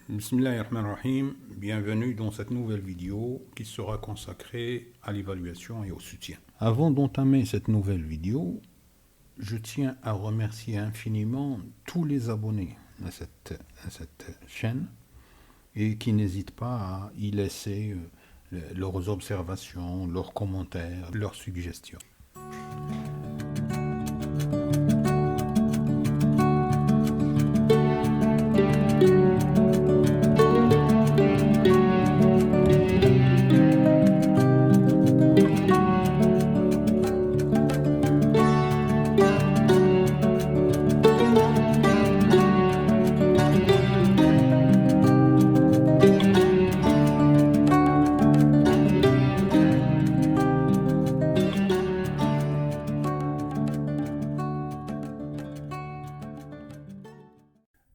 Bismillahirrahmanirrahim, bienvenue dans cette nouvelle vidéo qui sera consacrée à l'évaluation et au soutien. Avant d'entamer cette nouvelle vidéo, je tiens à remercier infiniment tous les abonnés à cette chaîne et qui n'hésitent pas à y laisser leurs observations, leurs commentaires, leurs suggestions.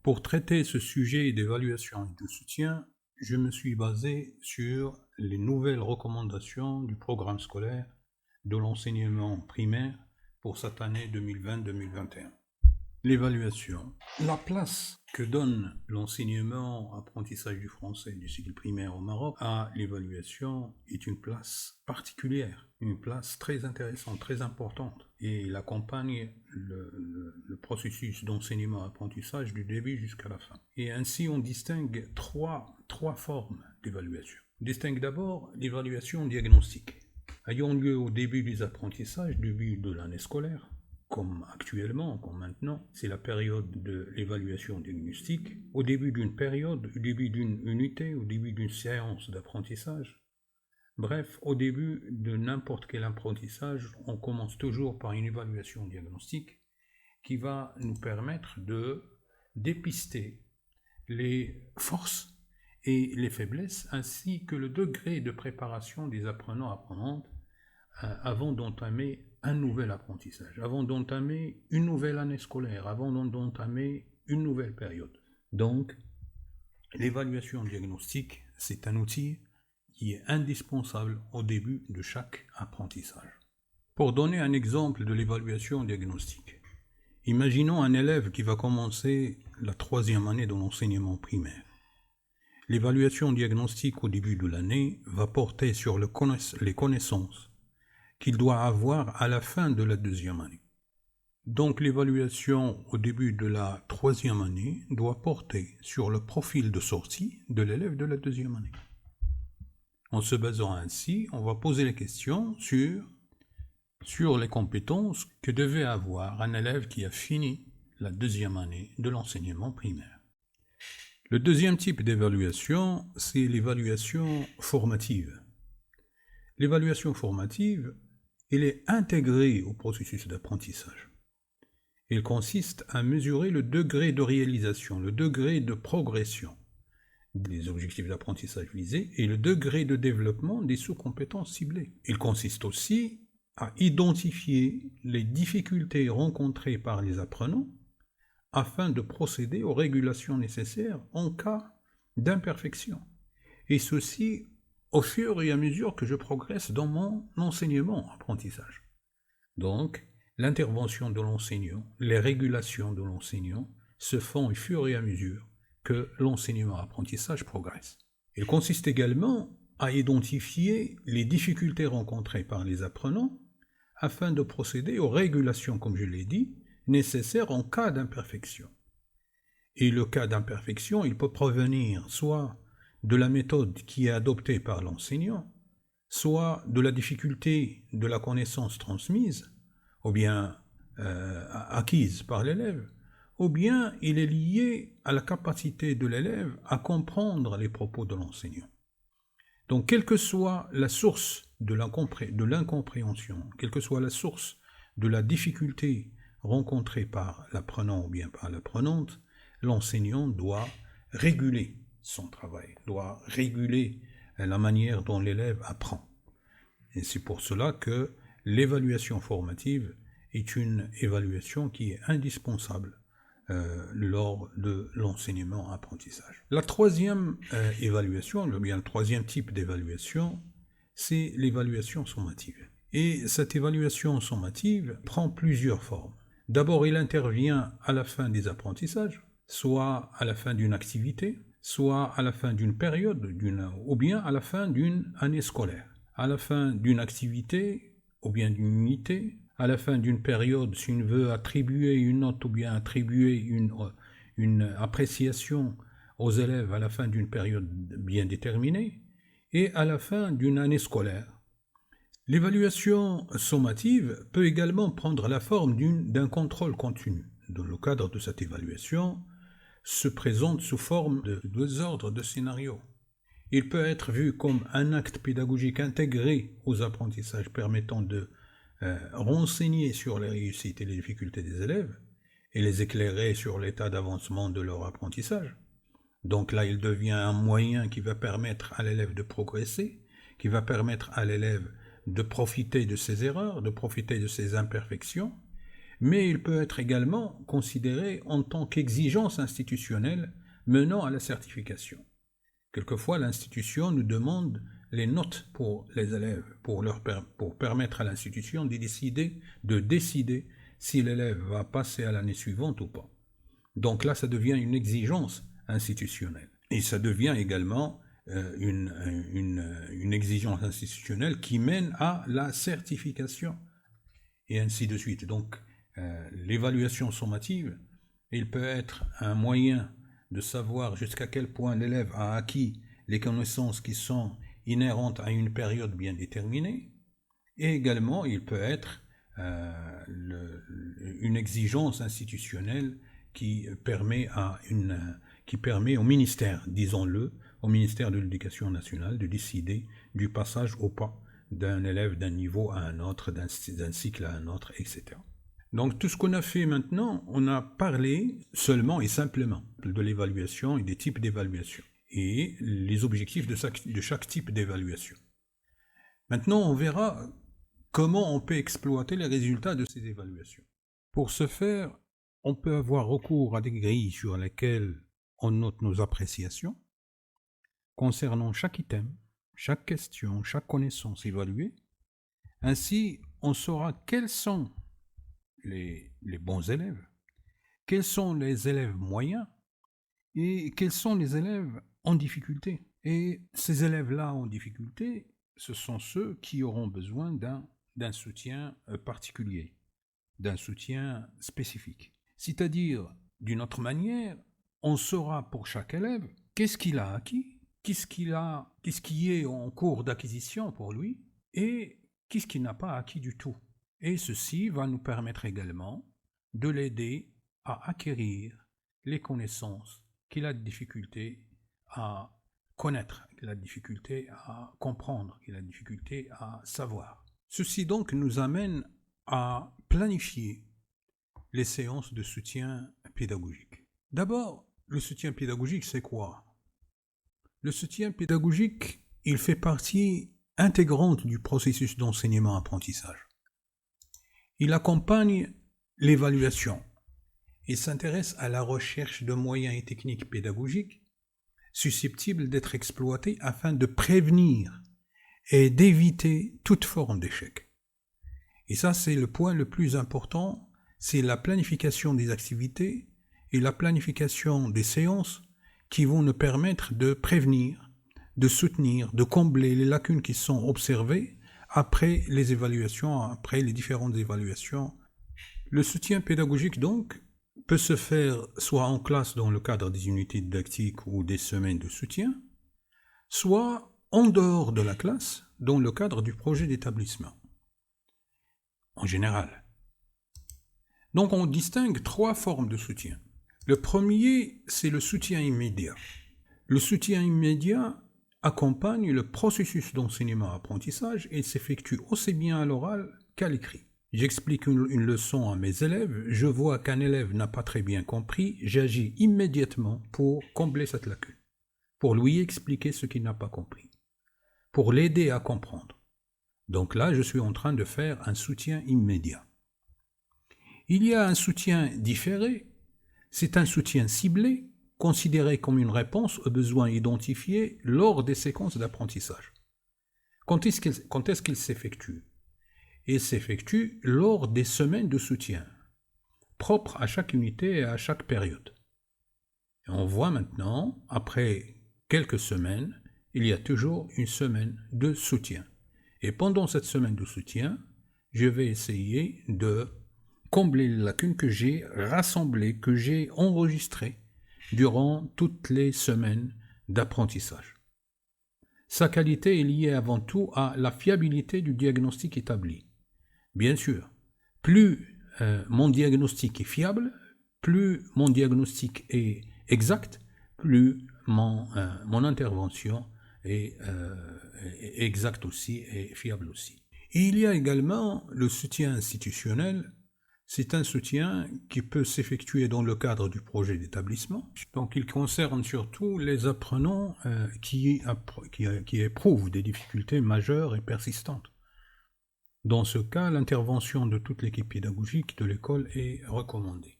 Pour traiter ce sujet d'évaluation et de soutien, je me suis basé sur les nouvelles recommandations du programme scolaire de l'enseignement primaire pour cette année 2020-2021. L'évaluation. La place que donne l'enseignement apprentissage du français du cycle primaire au Maroc à l'évaluation est une place particulière, une place très intéressante, très importante, et il accompagne le processus d'enseignement-apprentissage du début jusqu'à la fin. Et ainsi on distingue trois formes d'évaluation. On distingue d'abord l'évaluation diagnostique, ayant lieu au début des apprentissages, début de l'année scolaire, comme actuellement, comme maintenant, c'est la période de l'évaluation diagnostique, au début d'une période, au début d'une unité, au début d'une séance d'apprentissage. Bref, au début de n'importe quel apprentissage, on commence toujours par une évaluation diagnostique qui va nous permettre de dépister les forces et les faiblesses, ainsi que le degré de préparation des apprenants-apprenantes avant d'entamer un nouvel apprentissage, avant d'entamer une nouvelle année scolaire, avant d'entamer une nouvelle période. Donc, l'évaluation diagnostique, c'est un outil qui est indispensable au début de chaque apprentissage. Pour donner un exemple de l'évaluation diagnostique, imaginons un élève qui va commencer la 3e année de l'enseignement primaire. L'évaluation diagnostique au début de l'année va porter sur les connaissances qu'il doit avoir à la fin de la 2e année. Donc l'évaluation au début de la 3e année doit porter sur le profil de sortie de l'élève de la 2e année. En se basant ainsi, on va poser les questions sur les compétences que devait avoir un élève qui a fini la 2e année de l'enseignement primaire. Le deuxième type d'évaluation, c'est l'évaluation formative. L'évaluation formative, elle est intégrée au processus d'apprentissage. Elle consiste à mesurer le degré de réalisation, le degré de progression des objectifs d'apprentissage visés et le degré de développement des sous-compétences ciblées. Elle consiste aussi à identifier les difficultés rencontrées par les apprenants afin de procéder aux régulations nécessaires en cas d'imperfection. Et ceci au fur et à mesure que je progresse dans mon enseignement-apprentissage. Donc, l'intervention de l'enseignant, les régulations de l'enseignant se font au fur et à mesure que l'enseignement-apprentissage progresse. Il consiste également à identifier les difficultés rencontrées par les apprenants afin de procéder aux régulations, comme je l'ai dit, nécessaires en cas d'imperfection. Et le cas d'imperfection, il peut provenir soit de la méthode qui est adoptée par l'enseignant, soit de la difficulté de la connaissance transmise, ou bien acquise par l'élève, ou bien il est lié à la capacité de l'élève à comprendre les propos de l'enseignant. Donc, quelle que soit la source de l'incompréhension, quelle que soit la source de la difficulté rencontrée par l'apprenant ou bien par l'apprenante, l'enseignant doit réguler son travail, doit réguler la manière dont l'élève apprend. Et c'est pour cela que l'évaluation formative est une évaluation qui est indispensable lors de l'enseignement-apprentissage. La troisième évaluation, ou bien le troisième type d'évaluation, c'est l'évaluation sommative. Et cette évaluation sommative prend plusieurs formes. D'abord, il intervient à la fin des apprentissages, soit à la fin d'une activité, soit à la fin d'une période, ou bien à la fin d'une année scolaire. À la fin d'une activité, ou bien d'une unité, à la fin d'une période, si on veut attribuer une note ou bien attribuer une appréciation aux élèves à la fin d'une période bien déterminée, et à la fin d'une année scolaire. L'évaluation sommative peut également prendre la forme d'un contrôle continu. Dans le cadre de cette évaluation, se présente sous forme de deux ordres de scénarios. Il peut être vu comme un acte pédagogique intégré aux apprentissages permettant de renseigner sur les réussites et les difficultés des élèves et les éclairer sur l'état d'avancement de leur apprentissage. Donc là, il devient un moyen qui va permettre à l'élève de progresser, qui va permettre à l'élève de profiter de ses erreurs, de profiter de ses imperfections, mais il peut être également considéré en tant qu'exigence institutionnelle menant à la certification. Quelquefois, l'institution nous demande les notes pour les élèves, pour permettre à l'institution de décider si l'élève va passer à l'année suivante ou pas. Donc là, ça devient une exigence institutionnelle. Et ça devient également une exigence institutionnelle qui mène à la certification, et ainsi de suite. Donc, l'évaluation sommative, il peut être un moyen de savoir jusqu'à quel point l'élève a acquis les connaissances qui sont inhérentes à une période bien déterminée, et également il peut être une exigence institutionnelle qui permet au ministère, disons-le, au ministère de l'Éducation nationale de décider du passage au pas d'un élève d'un niveau à un autre, d'un cycle à un autre, etc. Donc tout ce qu'on a fait maintenant, on a parlé seulement et simplement de l'évaluation et des types d'évaluation et les objectifs de chaque type d'évaluation. Maintenant, on verra comment on peut exploiter les résultats de ces évaluations. Pour ce faire, on peut avoir recours à des grilles sur lesquelles on note nos appréciations concernant chaque item, chaque question, chaque connaissance évaluée. Ainsi, on saura quels sont les bons élèves, quels sont les élèves moyens et quels sont les élèves en difficulté. Et ces élèves-là en difficulté, ce sont ceux qui auront besoin d'un soutien particulier, d'un soutien spécifique. C'est-à-dire, d'une autre manière, on saura pour chaque élève qu'est-ce qu'il a acquis, qu'est-ce qui est en cours d'acquisition pour lui, et qu'est-ce qu'il n'a pas acquis du tout. Et ceci va nous permettre également de l'aider à acquérir les connaissances qu'il a de difficulté à connaître, qu'il a de difficulté à comprendre, qu'il a de difficulté à savoir. Ceci donc nous amène à planifier les séances de soutien pédagogique. D'abord, le soutien pédagogique, c'est quoi? Le soutien pédagogique, il fait partie intégrante du processus d'enseignement-apprentissage. Il accompagne l'évaluation. Il s'intéresse à la recherche de moyens et techniques pédagogiques susceptibles d'être exploités afin de prévenir et d'éviter toute forme d'échec. Et ça, c'est le point le plus important, c'est la planification des activités et la planification des séances qui vont nous permettre de prévenir, de soutenir, de combler les lacunes qui sont observées après les évaluations, après les différentes évaluations. Le soutien pédagogique, donc, peut se faire soit en classe dans le cadre des unités didactiques ou des semaines de soutien, soit en dehors de la classe dans le cadre du projet d'établissement, en général. Donc on distingue trois formes de soutien. Le premier, c'est le soutien immédiat. Le soutien immédiat accompagne le processus d'enseignement-apprentissage et s'effectue aussi bien à l'oral qu'à l'écrit. J'explique une leçon à mes élèves, je vois qu'un élève n'a pas très bien compris, j'agis immédiatement pour combler cette lacune, pour lui expliquer ce qu'il n'a pas compris, pour l'aider à comprendre. Donc là, je suis en train de faire un soutien immédiat. Il y a un soutien différé, c'est un soutien ciblé, considéré comme une réponse aux besoins identifiés lors des séquences d'apprentissage. Quand est-ce qu'il s'effectue? Il s'effectue lors des semaines de soutien, propres à chaque unité et à chaque période. Et on voit maintenant, après quelques semaines, il y a toujours une semaine de soutien. Et pendant cette semaine de soutien, je vais essayer de combler les lacunes que j'ai rassemblées, que j'ai enregistrées durant toutes les semaines d'apprentissage. Sa qualité est liée avant tout à la fiabilité du diagnostic établi. Bien sûr, plus mon diagnostic est fiable, plus mon diagnostic est exact, plus mon intervention est exacte aussi et fiable aussi. Et il y a également le soutien institutionnel. C'est un soutien qui peut s'effectuer dans le cadre du projet d'établissement. Donc il concerne surtout les apprenants qui éprouvent des difficultés majeures et persistantes. Dans ce cas, l'intervention de toute l'équipe pédagogique de l'école est recommandée.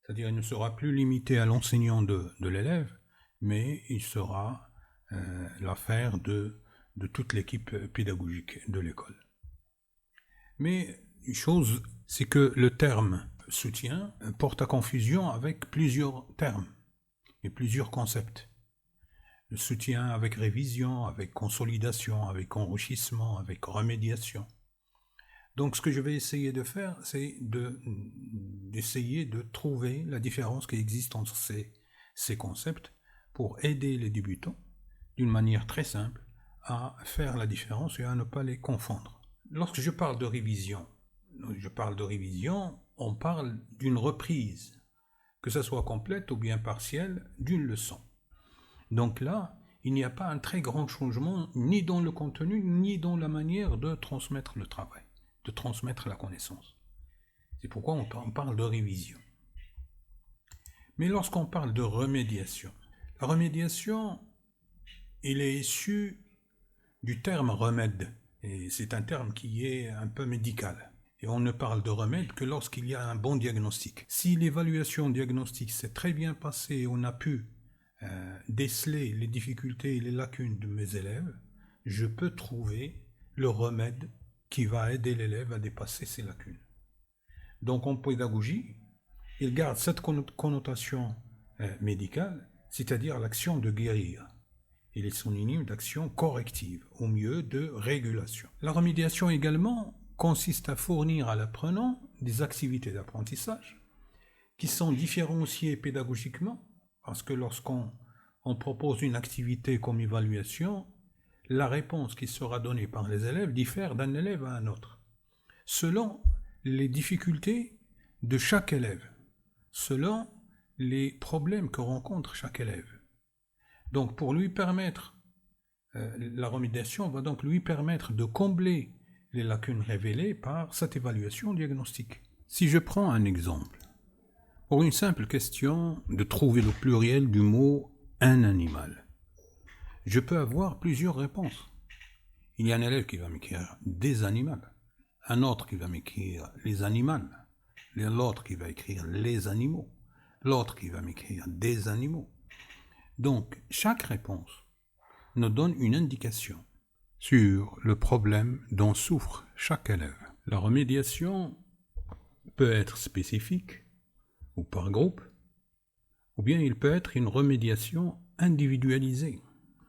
C'est-à-dire qu'il ne sera plus limité à l'enseignant de l'élève, mais il sera l'affaire de toute l'équipe pédagogique de l'école. Mais une chose, c'est que le terme soutien porte à confusion avec plusieurs termes et plusieurs concepts. Le soutien avec révision, avec consolidation, avec enrichissement, avec remédiation. Donc ce que je vais essayer de faire, c'est d'essayer de trouver la différence qui existe entre ces concepts pour aider les débutants d'une manière très simple à faire la différence et à ne pas les confondre. Lorsque je parle de révision, on parle d'une reprise, que ce soit complète ou bien partielle, d'une leçon. Donc là, il n'y a pas un très grand changement ni dans le contenu, ni dans la manière de transmettre le travail, de transmettre la connaissance. C'est pourquoi on parle de révision. Mais lorsqu'on parle de remédiation, la remédiation, il est issu du terme remède. Et c'est un terme qui est un peu médical. Et on ne parle de remède que lorsqu'il y a un bon diagnostic. Si l'évaluation diagnostique s'est très bien passée et on a pu déceler les difficultés et les lacunes de mes élèves, je peux trouver le remède qui va aider l'élève à dépasser ses lacunes. Donc en pédagogie, il garde cette connotation médicale, c'est-à-dire l'action de guérir. Il est synonyme d'action corrective, au mieux de régulation. La remédiation également consiste à fournir à l'apprenant des activités d'apprentissage qui sont différenciées pédagogiquement, parce que lorsqu'on propose une activité comme évaluation, la réponse qui sera donnée par les élèves diffère d'un élève à un autre, selon les difficultés de chaque élève, selon les problèmes que rencontre chaque élève. Donc pour lui permettre, la remédiation va donc lui permettre de combler les lacunes révélées par cette évaluation diagnostique. Si je prends un exemple, pour une simple question de trouver le pluriel du mot « un animal », je peux avoir plusieurs réponses. Il y a un élève qui va m'écrire « des animaux », un autre qui va m'écrire « les animaux », l'autre qui va écrire « les animaux », l'autre qui va m'écrire « des animaux ». Donc, chaque réponse nous donne une indication sur le problème dont souffre chaque élève. La remédiation peut être spécifique ou par groupe, ou bien il peut être une remédiation individualisée,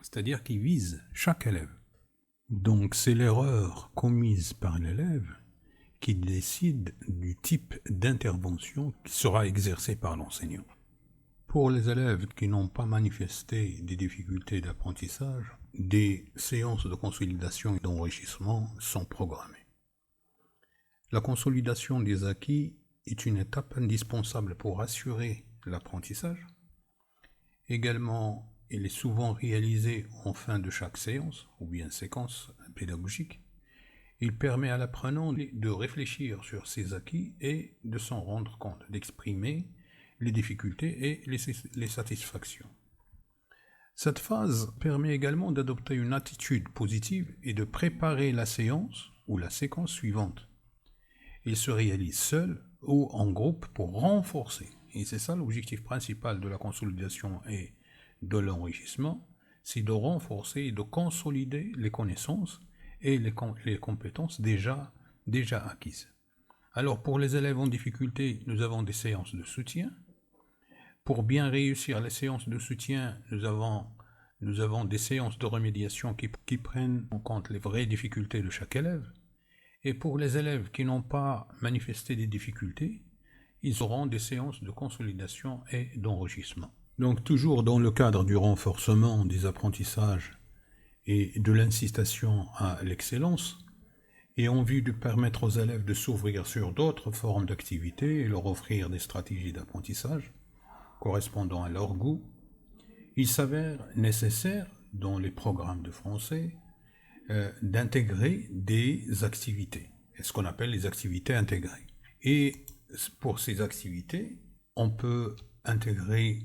c'est-à-dire qui vise chaque élève. Donc, c'est l'erreur commise par l'élève qui décide du type d'intervention qui sera exercée par l'enseignant. Pour les élèves qui n'ont pas manifesté des difficultés d'apprentissage, des séances de consolidation et d'enrichissement sont programmées. La consolidation des acquis est une étape indispensable pour assurer l'apprentissage. Également, elle est souvent réalisée en fin de chaque séance ou bien séquence pédagogique. Il permet à l'apprenant de réfléchir sur ses acquis et de s'en rendre compte, d'exprimer les difficultés et les satisfactions. Cette phase permet également d'adopter une attitude positive et de préparer la séance ou la séquence suivante. Il se réalise seul ou en groupe pour renforcer, et c'est ça l'objectif principal de la consolidation et de l'enrichissement, c'est de renforcer et de consolider les connaissances et les compétences déjà acquises. Alors pour les élèves en difficulté, nous avons des séances de soutien. Pour bien réussir les séances de soutien, nous avons des séances de remédiation qui prennent en compte les vraies difficultés de chaque élève. Et pour les élèves qui n'ont pas manifesté des difficultés, ils auront des séances de consolidation et d'enrichissement. Donc toujours dans le cadre du renforcement des apprentissages et de l'incitation à l'excellence, et en vue de permettre aux élèves de s'ouvrir sur d'autres formes d'activité et leur offrir des stratégies d'apprentissage correspondant à leur goût, il s'avère nécessaire dans les programmes de français d'intégrer des activités, ce qu'on appelle les activités intégrées. Et pour ces activités, on peut intégrer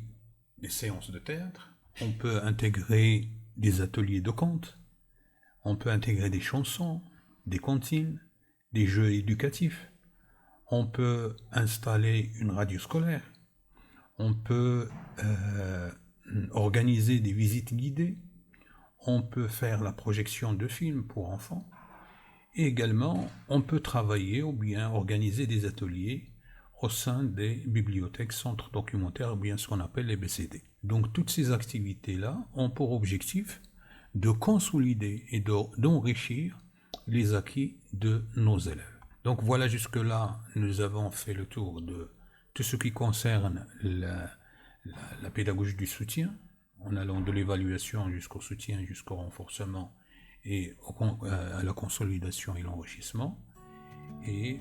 des séances de théâtre, on peut intégrer des ateliers de contes, on peut intégrer des chansons, des comptines, des jeux éducatifs, on peut installer une radio scolaire, on peut organiser des visites guidées, on peut faire la projection de films pour enfants, et également on peut travailler ou bien organiser des ateliers au sein des bibliothèques, centres documentaires, ou bien ce qu'on appelle les BCD. Donc toutes ces activités-là ont pour objectif de consolider et d'enrichir les acquis de nos élèves. Donc voilà, jusque-là, nous avons fait le tour de tout ce qui concerne la pédagogie du soutien, en allant de l'évaluation jusqu'au soutien, jusqu'au renforcement et à la consolidation et l'enrichissement. Et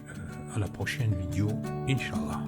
à la prochaine vidéo, Inch'Allah.